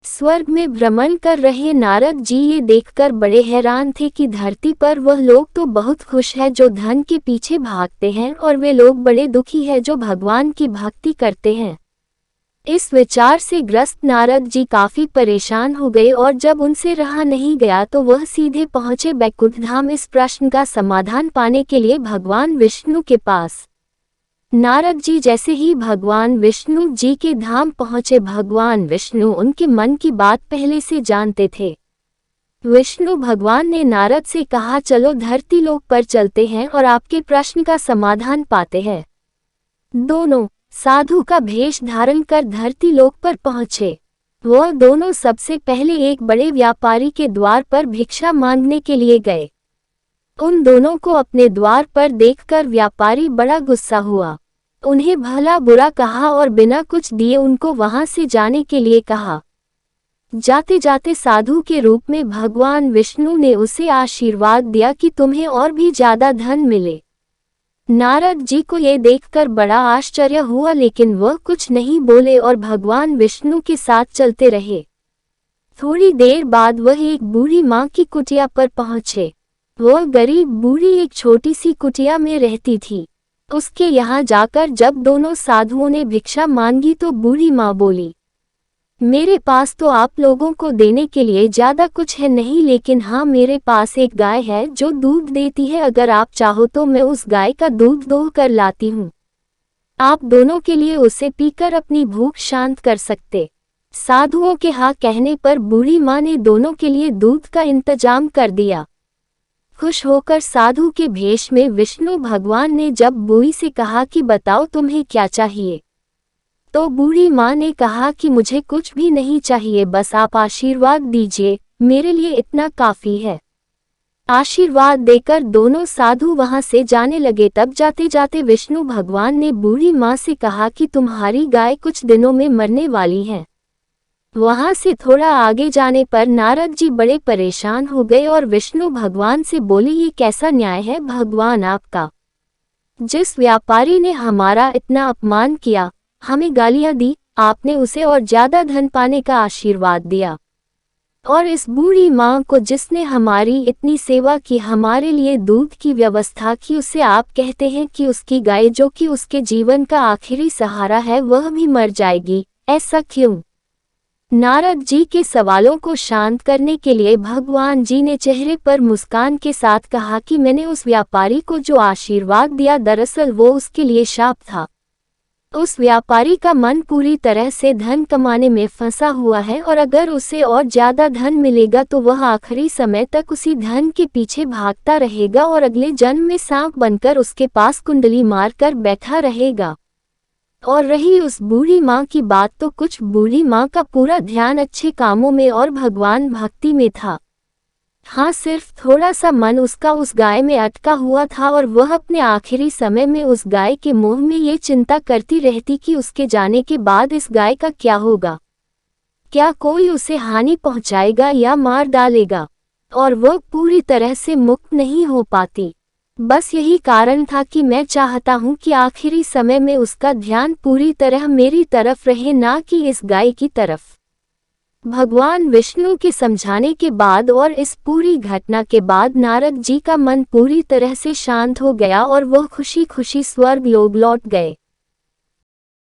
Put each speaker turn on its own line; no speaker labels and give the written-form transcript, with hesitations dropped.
स्वर्ग में भ्रमण कर रहे नारद जी ये देखकर बड़े हैरान थे कि धरती पर वह लोग तो बहुत खुश हैं जो धन के पीछे भागते हैं और वे लोग बड़े दुखी हैं जो भगवान की भक्ति करते हैं। इस विचार से ग्रस्त नारद जी काफी परेशान हो गए और जब उनसे रहा नहीं गया तो वह सीधे पहुंचे बैकुंठ धाम इस प्रश्न का समाधान पाने के लिए भगवान विष्णु के पास। नारद जी जैसे ही भगवान विष्णु जी के धाम पहुंचे, भगवान विष्णु उनके मन की बात पहले से जानते थे। विष्णु भगवान ने नारद से कहा, चलो धरती लोक पर चलते हैं और आपके प्रश्न का समाधान पाते हैं। दोनों साधु का भेष धारण कर धरती लोक पर पहुंचे। वह दोनों सबसे पहले एक बड़े व्यापारी के द्वार पर भिक्षा मांगने के लिए गए। उन दोनों को अपने द्वार पर देखकर व्यापारी बड़ा गुस्सा हुआ। उन्हें भला बुरा कहा और बिना कुछ दिए उनको वहां से जाने के लिए कहा। जाते जाते साधु के रूप में भगवान विष्णु ने उसे आशीर्वाद दिया कि तुम्हें और भी ज्यादा धन मिले। नारद जी को ये देखकर बड़ा आश्चर्य हुआ, लेकिन वह कुछ नहीं बोले और भगवान विष्णु के साथ चलते रहे। थोड़ी देर बाद वह एक बूढ़ी माँ की कुटिया पर पहुंचे। वह गरीब बूढ़ी एक छोटी सी कुटिया में रहती थी। उसके यहाँ जाकर जब दोनों साधुओं ने भिक्षा मांगी तो बूढ़ी माँ बोली, मेरे पास तो आप लोगों को देने के लिए ज्यादा कुछ है नहीं, लेकिन हाँ मेरे पास एक गाय है जो दूध देती है। अगर आप चाहो तो मैं उस गाय का दूध दोह कर लाती हूँ। आप दोनों के लिए उसे पीकर अपनी भूख शांत कर सकते। साधुओं के हाँ कहने पर बूढ़ी माँ ने दोनों के लिए दूध का इंतजाम कर दिया। खुश होकर साधु के भेष में विष्णु भगवान ने जब बूढ़ी से कहा कि बताओ तुम्हें क्या चाहिए, तो बूढ़ी माँ ने कहा कि मुझे कुछ भी नहीं चाहिए, बस आप आशीर्वाद दीजिए, मेरे लिए इतना काफी है। आशीर्वाद देकर दोनों साधु वहां से जाने लगे। तब जाते जाते विष्णु भगवान ने बूढ़ी माँ से कहा कि तुम्हारी गाय कुछ दिनों में मरने वाली है। वहां से थोड़ा आगे जाने पर नारद जी बड़े परेशान हो गए और विष्णु भगवान से बोले, ये कैसा न्याय है भगवान आपका? जिस व्यापारी ने हमारा इतना अपमान किया, हमें गालियां दी, आपने उसे और ज्यादा धन पाने का आशीर्वाद दिया। और इस बूढ़ी माँ को जिसने हमारी इतनी सेवा की, हमारे लिए दूध की व्यवस्था की, उसे आप कहते हैं कि उसकी गाय जो कि उसके जीवन का आखिरी सहारा है वह भी मर जाएगी, ऐसा क्यों? नारद जी के सवालों को शांत करने के लिए भगवान जी ने चेहरे पर मुस्कान के साथ कहा कि मैंने उस व्यापारी को जो आशीर्वाद दिया दरअसल वो उसके लिए शाप था। उस व्यापारी का मन पूरी तरह से धन कमाने में फंसा हुआ है और अगर उसे और ज्यादा धन मिलेगा तो वह आखिरी समय तक उसी धन के पीछे भागता रहेगा और अगले जन्म में सांप बनकर उसके पास कुंडली मारकर बैठा रहेगा। और रही उस बूढ़ी माँ की बात, तो कुछ बूढ़ी माँ का पूरा ध्यान अच्छे कामों में और भगवान भक्ति में था। हाँ, सिर्फ थोड़ा सा मन उसका उस गाय में अटका हुआ था और वह अपने आखिरी समय में उस गाय के मोह में ये चिंता करती रहती कि उसके जाने के बाद इस गाय का क्या होगा, क्या कोई उसे हानि पहुंचाएगा या मार डालेगा, और वह पूरी तरह से मुक्त नहीं हो पाती। बस यही कारण था कि मैं चाहता हूँ कि आखिरी समय में उसका ध्यान पूरी तरह मेरी तरफ रहे, ना कि इस गाय की तरफ। भगवान विष्णु के समझाने के बाद और इस पूरी घटना के बाद नारद जी का मन पूरी तरह से शांत हो गया और वह खुशी खुशी स्वर्ग लोक लौट गए।